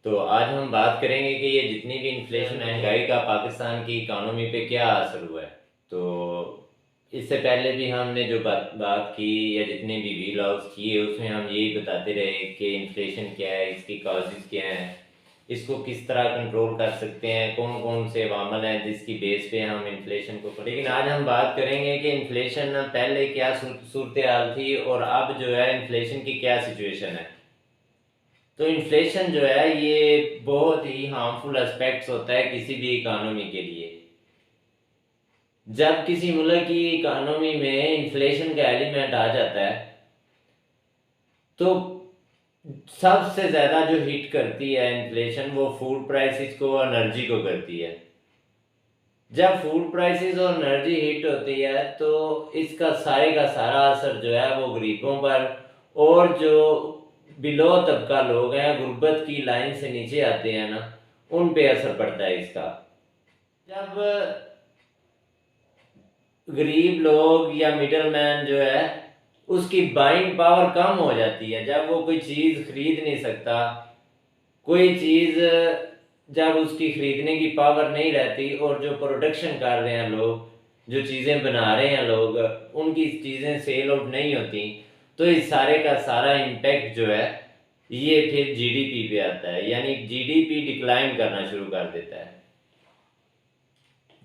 तो आज हम बात करेंगे कि ये जितनी भी इन्फ्लेशन महंगाई का पाकिस्तान की इकोनॉमी पे क्या असर हुआ है। तो इससे पहले भी हमने जो बात की या जितने भी व्लॉग्स किए उसमें हम यही बताते रहे कि इन्फ्लेशन क्या है, इसकी कॉजेज़ क्या हैं, इसको किस तरह कंट्रोल कर सकते हैं, कौन कौन से अवामल हैं जिसकी बेस पे हम इन्फ्लेशन को। लेकिन आज हम बात करेंगे कि इन्फ्लेशन पहले क्या सूरत हाल थी और अब जो है इन्फ्लेशन की क्या सिचुएशन है। तो इन्फ्लेशन जो है ये बहुत ही हार्मफुल एस्पेक्ट्स होता है किसी भी इकोनॉमी के लिए। जब किसी मुल्क की इकोनॉमी में इन्फ्लेशन का एलिमेंट आ जाता है तो सबसे ज़्यादा जो हिट करती है इन्फ्लेशन वो फूड प्राइसेस को और एनर्जी को करती है। जब फूड प्राइसेस और एनर्जी हिट होती है तो इसका सारे का सारा असर जो है वो गरीबों पर और जो बिलो तबका लोग हैं, गुर्बत की लाइन से नीचे आते हैं ना, उन पे असर पड़ता है इसका। जब गरीब लोग या मिडल मैन जो है उसकी बाइंग पावर कम हो जाती है, जब वो कोई चीज़ खरीद नहीं सकता, कोई चीज़ जब उसकी खरीदने की पावर नहीं रहती और जो प्रोडक्शन कर रहे हैं लोग, जो चीज़ें बना रहे हैं लोग, उनकी चीज़ें सेल आउट नहीं होती, तो इस सारे का सारा इम्पेक्ट जो है ये फिर जीडीपी पे आता है, यानी जीडीपी डिक्लाइन करना शुरू कर देता है।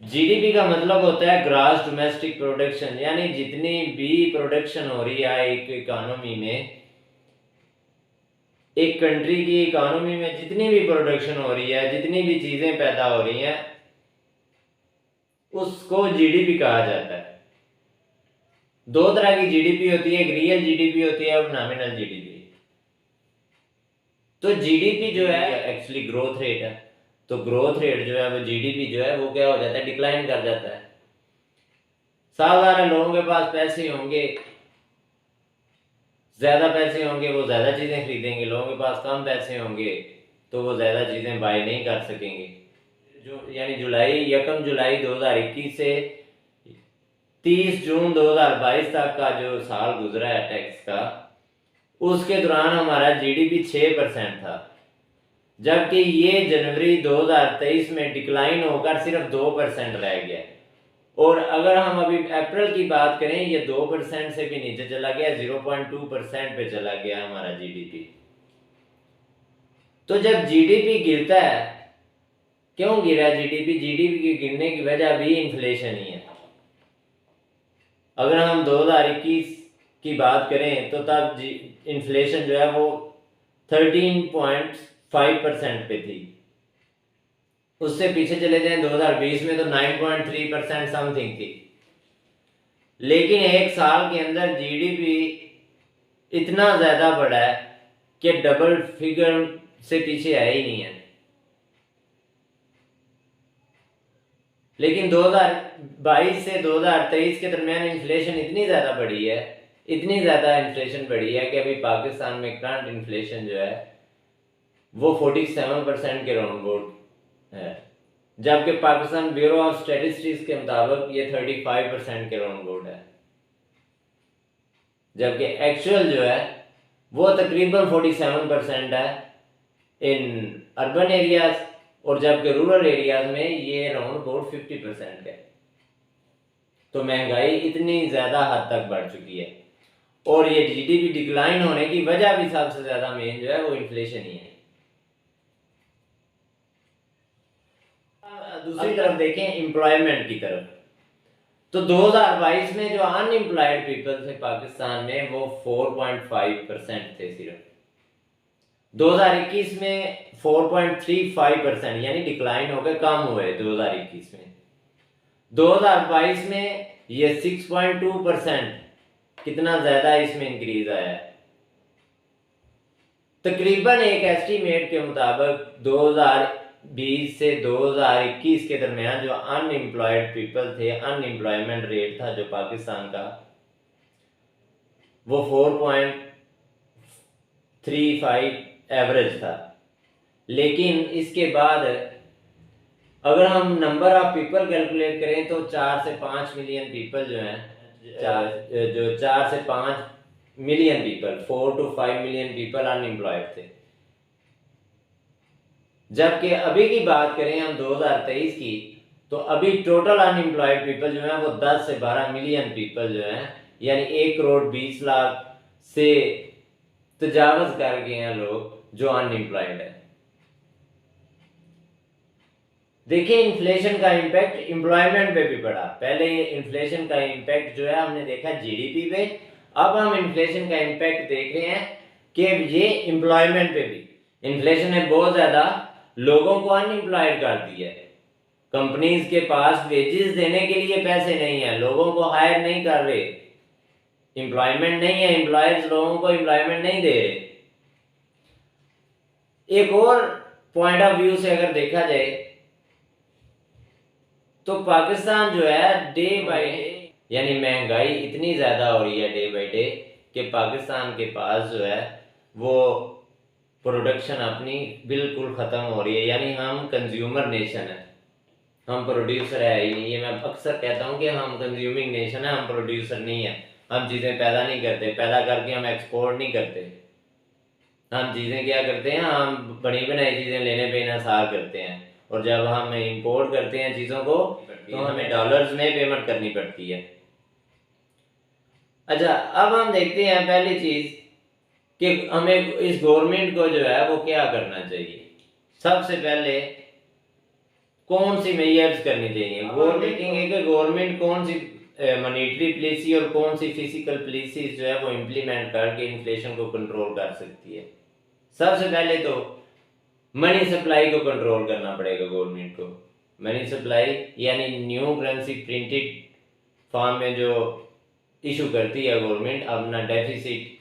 जीडीपी का मतलब होता है ग्रॉस डोमेस्टिक प्रोडक्शन, यानी जितनी भी प्रोडक्शन हो रही है एक इकोनॉमी में, एक कंट्री की इकोनॉमी में जितनी भी प्रोडक्शन हो रही है, जितनी भी चीजें पैदा हो रही हैं, उसको जीडीपी कहा जाता है। दो तरह की जीडीपी होती है, एक रियल जीडीपी होती है और नॉमिनल जीडीपी। तो जीडीपी जो है एक्चुअली ग्रोथ रेट है, तो ग्रोथ रेट जो है वो जीडीपी जो है वो क्या हो जाता है, डिक्लाइन कर जाता है। साधारण लोगों के पास पैसे होंगे, ज़्यादा पैसे होंगे, वो ज़्यादा चीज़ें खरीदेंगे, लोगों के पास कम पैसे होंगे तो वो ज़्यादा चीज़ें बाय नहीं कर सकेंगे। जो यानी यकम जुलाई 2021 से 30 जून 2022 तक का जो साल गुजरा है टैक्स का, उसके दौरान हमारा जीडीपी 6% था, जबकि ये जनवरी 2023 में डिक्लाइन होकर सिर्फ 2% रह गया। और अगर हम अभी अप्रैल की बात करें, ये 2% से भी नीचे चला गया, 0.2% पे चला गया हमारा जीडीपी। तो जब जीडीपी गिरता है, क्यों गिरा जीडीपी? जीडीपी के गिरने की वजह भी इन्फ्लेशन ही है। अगर हम 2021 की बात करें तो तब इन्फ्लेशन जो है वो 13.5% पे थी। उससे पीछे चले जाएं 2020 में तो 9.3% समथिंग थी। लेकिन एक साल के अंदर जीडीपी इतना ज़्यादा बढ़ा है कि डबल फिगर से पीछे आया ही नहीं है। लेकिन 2022 से 2023 के दरमियान इन्फ्लेशन इतनी ज़्यादा बढ़ी है, इतनी ज़्यादा इन्फ्लेशन बढ़ी है कि अभी पाकिस्तान में करंट इन्फ्लेशन जो है वो 47% के राउंड अबाउट है, जबकि पाकिस्तान ब्यूरो ऑफ स्टैटिस्टिक्स के मुताबिक ये 35% के राउंड अबाउट है, जबकि एक्चुअल जो है वो तकरीबन 47% है इन अर्बन एरियाज, और जबकि रूरल एरियाज में ये अराउंड अबाउट 50% है। तो महंगाई इतनी ज़्यादा हद तक बढ़ चुकी है और ये जीडीपी डिक्लाइन होने की वजह भी सबसे ज़्यादा मेन जो है वो इन्फ्लेशन ही है। दूसरी तरफ देखें एम्प्लॉयमेंट की तरफ, तो 2022 में जो अनएम्प्लॉयड पीपल थे पाकिस्तान में वो 4.5% थे सिर्फ। 2021 में 4.35%, यानी डिक्लाइन हो गए, कम हुए 2021 में। 2022 में ये 6.2%, कितना ज्यादा इसमें इंक्रीज आया है। तकरीबन एक एस्टीमेट के मुताबिक 2020 से 2021 के दरमियान जो अनएम्प्लॉयड पीपल थे, अनएम्प्लॉयमेंट रेट था जो पाकिस्तान का, वो 4.35 एवरेज था। लेकिन इसके बाद अगर हम नंबर ऑफ पीपल कैलकुलेट करें तो 4 से 5 मिलियन पीपल जो हैं, 4 से 5 million people, 4 to 5 million people unemployed थे। जबकि अभी की बात करें हम 2023 की, तो अभी टोटल अनएम्प्लॉयड पीपल जो है वो 10 से 12 मिलियन पीपल जो हैं, यानी 1 करोड़ 20 लाख से तजावज़ कर गए हैं लोग जो अनएम्प्लॉयड है। देखिए इन्फ्लेशन का इम्पैक्ट एम्प्लॉयमेंट पे भी पड़ा। पहले इन्फ्लेशन का इम्पैक्ट जो है हमने देखा जीडीपी पे, अब हम इन्फ्लेशन का इम्पैक्ट देख रहे हैं कि ये एम्प्लॉयमेंट पे भी। इन्फ्लेशन ने बहुत ज़्यादा लोगों को अनएम्प्लॉयड कर दिया है। कंपनीज के पास वेजेस देने के लिए पैसे नहीं है, लोगों को हायर नहीं कर रहे, एम्प्लॉयमेंट नहीं है, एम्प्लॉयर्स लोगों को एम्प्लॉयमेंट नहीं दे रहे। एक और पॉइंट ऑफ व्यू से अगर देखा जाए तो पाकिस्तान जो है डे बाय डे, यानी महंगाई इतनी ज़्यादा हो रही है डे बाय डे कि पाकिस्तान के पास जो है वो प्रोडक्शन अपनी बिल्कुल ख़त्म हो रही है। यानी हम कंज्यूमर नेशन है, हम प्रोड्यूसर है ही नहीं। ये मैं अक्सर कहता हूँ कि हम कंज्यूमिंग नेशन है, हम प्रोड्यूसर नहीं है। हम चीज़ें पैदा नहीं करते, पैदा करके हम एक्सपोर्ट नहीं करते। हम चीज़ें क्या करते हैं, हम बनी बनाई चीज़ें लेने पे इन्हिसार करते हैं, और जब हम इंपोर्ट करते हैं चीज़ों को तो हमें डॉलर्स में पेमेंट करनी पड़ती है। अच्छा, अब हम देखते हैं पहली चीज़ कि हमें इस गवर्नमेंट को जो है वो क्या करना चाहिए। सबसे पहले कौन सी मेजर्स करनी चाहिए। गवर्नमेंट देखेंगे कि गवर्नमेंट कौन सी मॉनेटरी पॉलिसी और कौन सी फिजिकल पॉलिसी जो है वो इम्प्लीमेंट करके इन्फ्लेशन को कंट्रोल कर सकती है। सबसे पहले तो मनी सप्लाई को कंट्रोल करना पड़ेगा गवर्नमेंट को। मनी सप्लाई यानी न्यू करेंसी प्रिंटेड फॉर्म में जो इशू करती है गवर्नमेंट, अपना डेफिसिट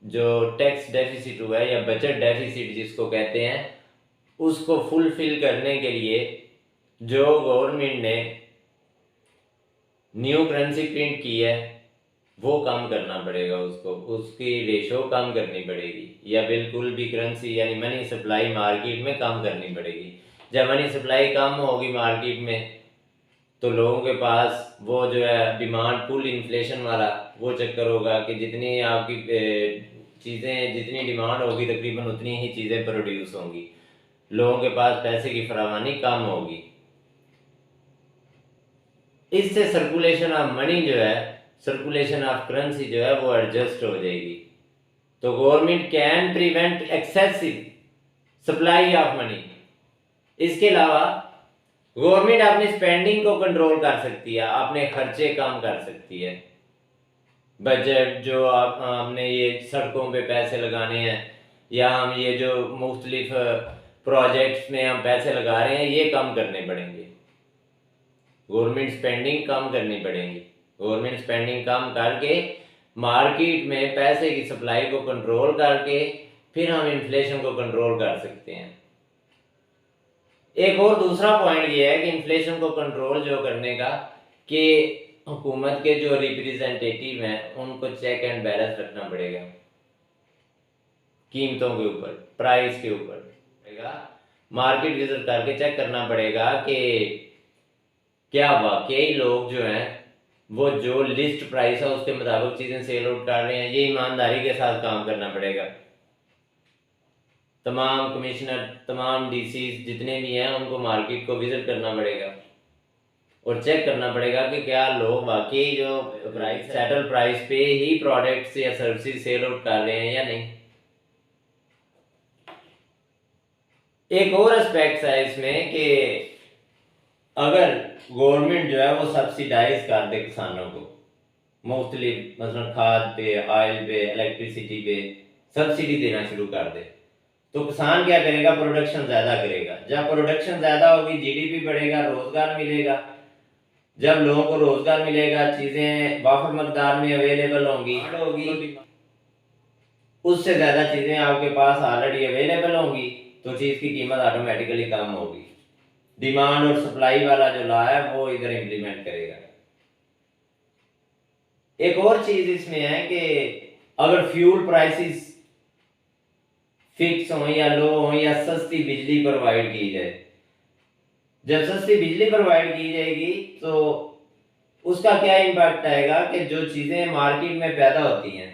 जो टैक्स डेफिसिट हुआ है या बजट डेफिसिट जिसको कहते हैं, उसको फुलफिल करने के लिए जो गवर्नमेंट ने न्यू करेंसी प्रिंट की है वो कम करना पड़ेगा, उसको उसकी रेशो कम करनी पड़ेगी, या बिल्कुल भी करेंसी यानी मनी सप्लाई मार्केट में कम करनी पड़ेगी। जब मनी सप्लाई कम होगी मार्केट में तो लोगों के पास वो जो है डिमांड पुल इन्फ्लेशन वाला वो चक्कर होगा कि जितनी आपकी चीज़ें जितनी डिमांड होगी तकरीबन उतनी ही चीज़ें प्रोड्यूस होंगी, लोगों के पास पैसे की फरावानी कम होगी। इससे सर्कुलेशन ऑफ मनी जो है, सर्कुलेशन ऑफ करेंसी जो है वो एडजस्ट हो जाएगी। तो government can prevent excessive supply of money. इसके अलावा गवर्नमेंट अपनी स्पेंडिंग को कंट्रोल कर सकती है, अपने खर्चे कम कर सकती है। बजट जो हमने ये सड़कों पे पैसे लगाने हैं या हम ये जो मुख्तलिफ प्रोजेक्ट्स में हम पैसे लगा रहे हैं ये कम करने पड़ेंगे। गवर्नमेंट स्पेंडिंग कम करनी पड़ेगी। गवर्नमेंट स्पेंडिंग कम करके मार्केट में पैसे की सप्लाई को कंट्रोल करके फिर हम इन्फ्लेशन को कंट्रोल कर सकते हैं। एक और दूसरा पॉइंट ये है कि इन्फ्लेशन को कंट्रोल जो करने का कि हुकूमत के जो रिप्रेजेंटेटिव हैं उनको चेक एंड बैलेंस रखना पड़ेगा, कीमतों के ऊपर, प्राइस के ऊपर मार्केट विजिट करके चेक करना पड़ेगा कि क्या वाकई लोग जो हैं वो जो लिस्ट प्राइस है उसके मुताबिक चीज़ें सेल आउट कर रहे हैं। ये ईमानदारी के साथ काम करना पड़ेगा। तमाम कमिश्नर, तमाम डीसीज जितने भी हैं उनको मार्केट को विजिट करना पड़ेगा और चेक करना पड़ेगा कि क्या लोग वाकई जो प्राइस सेटल प्राइस पे ही प्रोडक्ट्स या सर्विसेज सेल आउट कर रहे हैं या नहीं। एक और एस्पेक्ट है इसमें कि अगर गवर्नमेंट जो है वो सब्सिडाइज कर दे किसानों को, मुख्तलिफ मतलब खाद पे, ऑयल पे, इलेक्ट्रिसिटी पे सब्सिडी देना शुरू कर दे तो किसान क्या करेगा, प्रोडक्शन ज़्यादा करेगा। जब प्रोडक्शन ज़्यादा होगी जीडीपी बढ़ेगा, रोज़गार मिलेगा। जब लोगों को रोज़गार मिलेगा, चीज़ें वाफर मकदार में अवेलेबल होगी, उससे ज़्यादा चीज़ें आपके पास ऑलरेडी अवेलेबल होंगी तो चीज़ की कीमत ऑटोमेटिकली कम होगी। डिमांड और सप्लाई वाला जो लॉ है वो इधर इम्प्लीमेंट करेगा। एक और चीज़ इसमें है कि अगर फ्यूल प्राइसेस फिक्स हो या लो हो या सस्ती बिजली प्रोवाइड की जाए, जब सस्ती बिजली प्रोवाइड की जाएगी तो उसका क्या इम्पैक्ट आएगा कि जो चीज़ें मार्केट में पैदा होती हैं,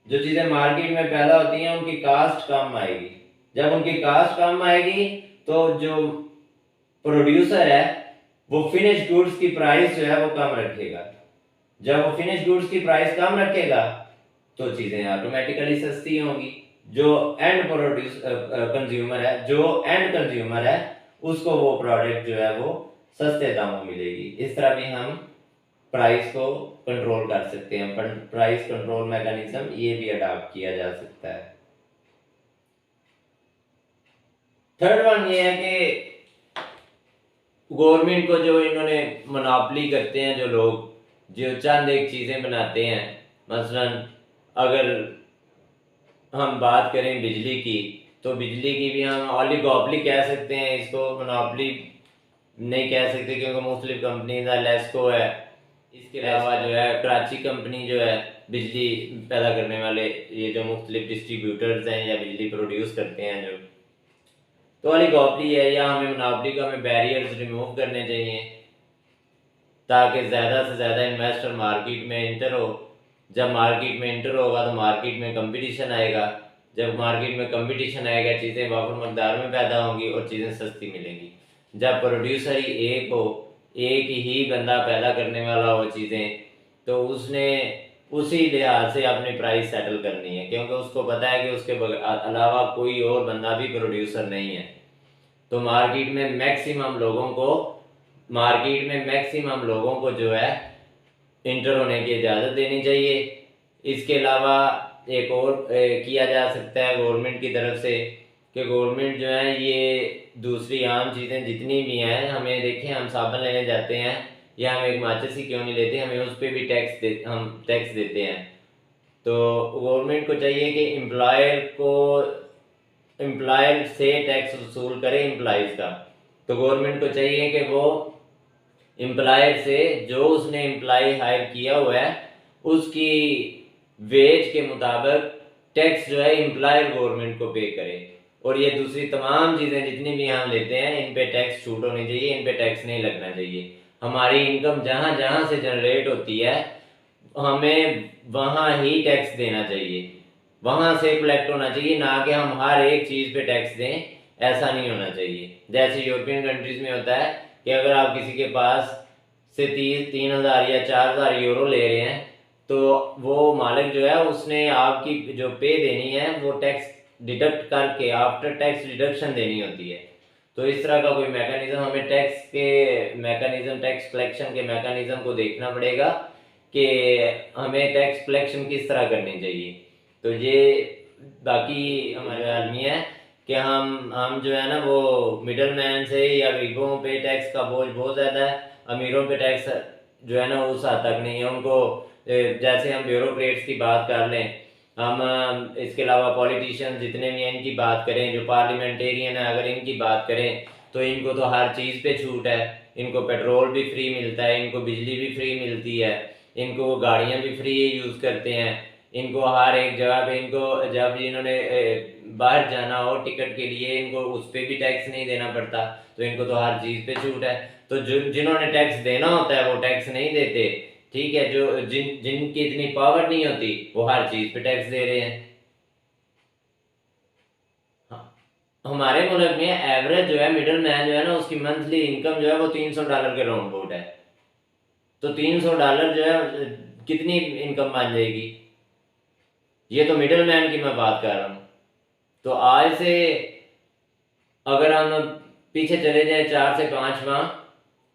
जो चीज़ें मार्केट में पैदा होती हैं उनकी कास्ट कम आएगी। जब उनकी कास्ट कम आएगी तो जो प्रोड्यूसर है वो फिनिश गुड्स की प्राइस जो है वो कम रखेगा। जब वो फिनिश गुड्स की प्राइस कम रखेगा तो चीजें ऑटोमेटिकली सस्ती होंगी। जो एंड प्रोड्यूस कंज्यूमर है, जो एंड कंज्यूमर है, उसको वो प्रोडक्ट जो है वो सस्ते दामों मिलेगी। इस तरह भी हम प्राइस को कंट्रोल कर सकते हैं। प्राइस कंट्रोल मैकेनिज्म ये भी अडॉप्ट किया जा सकता है। थर्ड वन ये है कि गवर्नमेंट को जो इन्होंने मोनोपोली करते हैं, जो लोग जो चंद एक चीजें बनाते हैं, मसलन अगर हम बात करें बिजली की, तो बिजली की भी हम ऑलिगोपोली कह सकते हैं, इसको मोनोपोली नहीं कह सकते क्योंकि मुख्तलिफ कंपनी लेस्को है। इसके अलावा जो है कराची कंपनी जो है बिजली पैदा करने वाले, ये जो मुख्तलिफ डिस्ट्रीब्यूटर्स हैं या बिजली प्रोड्यूस करते हैं जो, तो ऑलिगोपोली है। या हमें मोनोपोली को हमें बैरियर्स रिमूव करने चाहिए ताकि ज़्यादा से ज़्यादा इन्वेस्टर मार्केट में इंटर हो। जब मार्केट में इंटर होगा तो मार्केट में कंपटीशन आएगा। जब मार्केट में कंपटीशन आएगा चीज़ें वाफुर मकदार में पैदा होंगी और चीज़ें सस्ती मिलेंगी। जब प्रोड्यूसर ही एक हो, एक ही बंदा पैदा करने वाला हो चीज़ें, तो उसने उसी लिहाज से अपनी प्राइस सेटल करनी है क्योंकि उसको पता है कि उसके अलावा कोई और बंदा भी प्रोड्यूसर नहीं है। तो मैक्सिमम लोगों को जो है इंटर होने की इजाज़त देनी चाहिए। इसके अलावा एक और किया जा सकता है गवर्नमेंट की तरफ से कि गवर्नमेंट जो है ये दूसरी आम चीज़ें जितनी भी हैं, हमें देखें हम साबुन लेने जाते हैं या हम एक माचिस ही क्यों नहीं लेते, हमें उस पर भी हम टैक्स देते हैं। तो गवर्नमेंट को चाहिए कि एम्प्लॉयर से टैक्स वसूल करे एम्प्लॉयज़ का। तो गवर्नमेंट को चाहिए कि वो एम्प्लॉयर से जो उसने एम्प्लॉय हायर किया हुआ है उसकी वेज के मुताबिक टैक्स जो है एम्प्लॉयर गवर्नमेंट को पे करे। और ये दूसरी तमाम चीज़ें जितनी भी हम लेते हैं इन पे टैक्स छूट होनी चाहिए, इन पे टैक्स नहीं लगना चाहिए। हमारी इनकम जहाँ जहाँ से जनरेट होती है हमें वहाँ ही टैक्स देना चाहिए, वहाँ से कलेक्ट होना चाहिए, ना कि हम हर एक चीज़ पे टैक्स दें। ऐसा नहीं होना चाहिए। जैसे यूरोपियन कंट्रीज़ में होता है कि अगर आप किसी के पास से 3,000 या 4,000 यूरो ले रहे हैं तो वो मालिक जो है उसने आपकी जो पे देनी है वो टैक्स डिडक्ट करके आफ्टर टैक्स डिडक्शन देनी होती है। तो इस तरह का कोई मैकेनिज्म हमें टैक्स कलेक्शन के मैकेनिज्म को देखना पड़ेगा कि हमें टैक्स कलेक्शन किस तरह करनी चाहिए। तो ये बाकी हमारे आदमी है कि हम जो है ना वो मिडल मैन से या गरीबों पे टैक्स का बोझ बहुत ज़्यादा है, अमीरों पे टैक्स जो है ना उस हद तक नहीं है। उनको जैसे हम ब्यूरोक्रेट्स की बात कर लें, हम इसके अलावा पॉलिटिशियन जितने भी हैं इनकी बात करें, जो पार्लियामेंटेरियन है अगर इनकी बात करें तो इनको तो हर चीज़ पे छूट है। इनको पेट्रोल भी फ्री मिलता है, इनको बिजली भी फ्री मिलती है, इनको गाड़ियाँ भी फ्री यूज़ करते हैं, इनको हर एक जगह पे इनको जब इन्होंने बाहर जाना हो टिकट के लिए इनको उस पर भी टैक्स नहीं देना पड़ता। तो इनको तो हर चीज़ पे छूट है। तो जिन्होंने टैक्स देना होता है वो टैक्स नहीं देते, ठीक है। जो जिनकी इतनी पावर नहीं होती वो हर चीज़ पे टैक्स दे रहे हैं। हाँ, हमारे मुल्क में एवरेज जो है मिडिल मैन जो है ना उसकी मंथली इनकम जो है वो $300 के राउंड अबाउट है। तो $300 जो है कितनी इनकम बन जाएगी? ये तो मिडिल मैन की मैं बात कर रहा हूँ। तो आज से अगर हम पीछे चले जाएं 4 से 5 माह,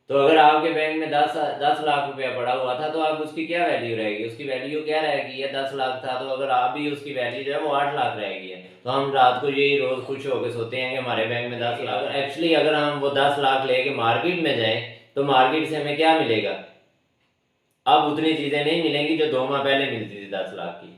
तो अगर आपके बैंक में 10 लाख रुपया पड़ा हुआ था तो अब उसकी क्या वैल्यू रहेगी? उसकी वैल्यू क्या रहेगी? ये 10 लाख था तो अगर आप भी उसकी वैल्यू जो है वो 8 लाख रहेगी है। तो हम रात को यही रोज़ खुश होकर सोते हैं कि हमारे बैंक में 10 लाख। एक्चुअली अगर हम वो 10 लाख लेके मार्केट में जाएं तो मार्केट से हमें क्या मिलेगा? अब उतनी चीज़ें नहीं मिलेंगी जो 2 माह पहले मिलती थी 10 लाख की।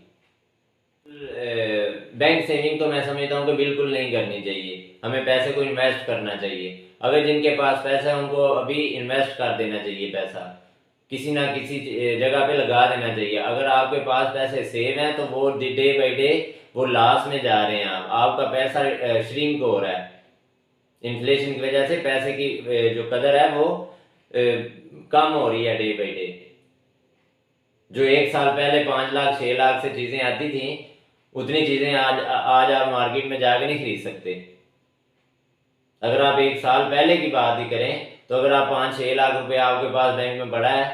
बैंक सेविंग तो मैं समझता हूँ कि बिल्कुल नहीं करनी चाहिए। हमें पैसे को इन्वेस्ट करना चाहिए। अगर जिनके पास पैसा है उनको अभी इन्वेस्ट कर देना चाहिए, पैसा किसी ना किसी जगह पे लगा देना चाहिए। अगर आपके पास पैसे सेव हैं तो वो डे बाई डे वो लॉस में जा रहे हैं, आपका पैसा श्रिंक हो रहा है। इन्फ्लेशन की वजह से पैसे की जो कदर है वो कम हो रही है डे बाई डे। जो 1 साल पहले 5 लाख 6 लाख से चीज़ें आती थी उतनी चीज़ें आज आप मार्केट में जाकर नहीं खरीद सकते। अगर आप 1 साल पहले की बात ही करें तो अगर आप 5-6 लाख रुपए आपके पास बैंक में पड़ा है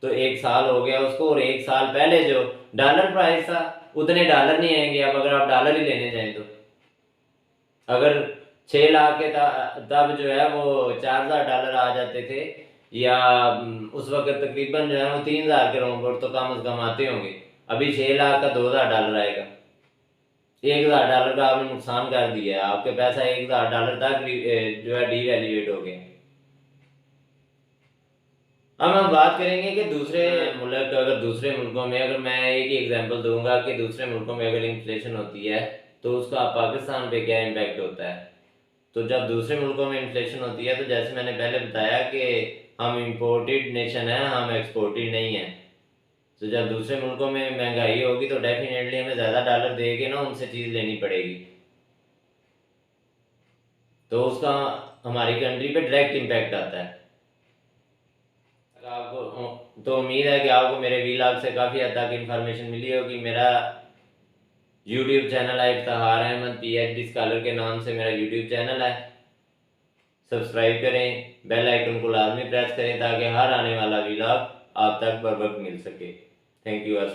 तो 1 साल हो गया उसको, और 1 साल पहले जो डॉलर प्राइस था उतने डॉलर नहीं आएंगे अब अगर आप डॉलर ही लेने जाएं तो। अगर 6 लाख के तब जो है वो $4,000 आ जाते थे, या उस वक्त तकरीबन जो है वो 3,000 के रोम तो कम से कम आते होंगे। अभी 6 लाख का $2,000 आएगा। $1,000 का आपने नुकसान कर दिया है, आपके पैसा $1,000 तक जो है डीवैल्यूएट हो गया। अब हम बात करेंगे कि दूसरे मुल्क, अगर दूसरे मुल्कों में, अगर मैं एक ही एग्जांपल दूंगा कि दूसरे मुल्कों में अगर इन्फ्लेशन होती है तो उसका पाकिस्तान पे क्या इम्पैक्ट होता है। तो जब दूसरे मुल्कों में इन्फ्लेशन होती है तो जैसे मैंने पहले बताया कि हम इम्पोर्टेड नेशन है, हम एक्सपोर्टेड नहीं है। तो जब दूसरे मुल्कों में महंगाई होगी तो डेफिनेटली हमें ज़्यादा डॉलर दे के ना उनसे चीज़ लेनी पड़ेगी, तो उसका हमारी कंट्री पे डायरेक्ट इम्पैक्ट आता है। आपको तो उम्मीद है कि आपको मेरे व्लॉग से काफ़ी हद तक इन्फॉर्मेशन मिली होगी। मेरा यूट्यूब चैनल है इफ्तिखार अहमद PhD स्कॉलर के नाम से मेरा यूट्यूब चैनल है। सब्सक्राइब करें, बेल आइकन को लाजमी प्रेस करें ताकि हर आने वाला व्लॉग आप तक बर वक्त मिल सके। Thank you.